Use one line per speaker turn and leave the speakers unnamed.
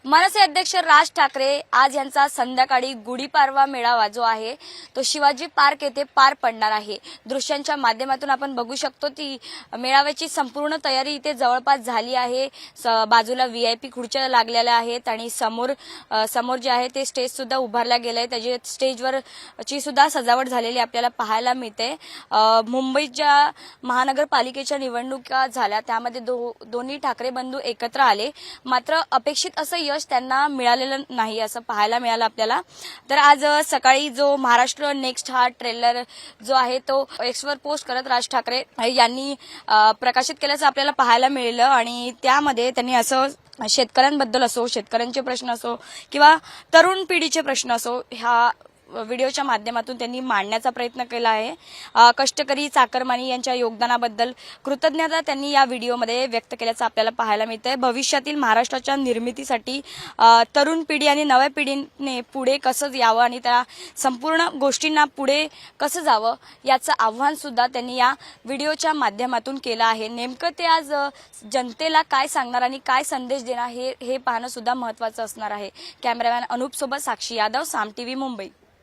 मनसे अध्यक्ष राज ठाकरे आज यांचा संध्याकाळी गुढीपाडवा मेळावा जो आहे तो शिवाजी पार्क येथे पार पडणार आहे। दृश्यांच्या माध्यमातून आपण बघू शकतो की मेळाव्याची संपूर्ण तयारी इथे जवळपास झाली आहे। बाजूला व्हीआयपी खुर्च्या लागलेल्या आहेत आणि समोर जे आहे ते स्टेज सुद्धा उभारला गेलाय। त्याच्या स्टेजवर ची सुद्धा सजावट झालेली आपल्याला पाहायला मिळते। मुंबईच्या महानगरपालिकेच्या निवडणुका झाल्या त्यामध्ये दोन्ही ठाकरे बंधू एकत्र आले, मात्र अपेक्षित असं यश त्यांना मिळालेलं नाही असं पाहायला मिळालं आपल्याला। तर आज सकाळी जो महाराष्ट्र नेक्स्ट हा ट्रेलर जो आहे तो एक्सवर पोस्ट करत राज ठाकरे यांनी प्रकाशित केल्याचं आपल्याला पाहायला मिळालं आणि त्यामध्ये त्यांनी असं शेतकऱ्यांबद्दल असो, शेतकऱ्यांचे प्रश्न असो किंवा तरुण पिढीचे प्रश्न असो ह्या व्हिडिओच्या माध्यमातून त्यांनी मांडण्याचा प्रयत्न केला आहे। कष्टकरी चाकरमानी यांच्या योगदानाबद्दल कृतज्ञता त्यांनी या व्हिडिओमध्ये व्यक्त केल्याचं आपल्याला पाहायला मिळतंय। भविष्यातील महाराष्ट्राच्या निर्मितीसाठी तरुण पिढी आणि नव्या पिढीने पुढे कसं यावं आणि त्या संपूर्ण गोष्टींना पुढे कसं जावं याचं आव्हान सुद्धा त्यांनी या व्हिडिओच्या माध्यमातून केलं आहे। नेमकं ते आज जनतेला काय सांगणार आणि काय संदेश देणार हे पाहणं सुद्धा महत्त्वाचं असणार आहे। कॅमेरामॅन अनूप सोबत साक्षी यादव, साम टीव्ही, मुंबई।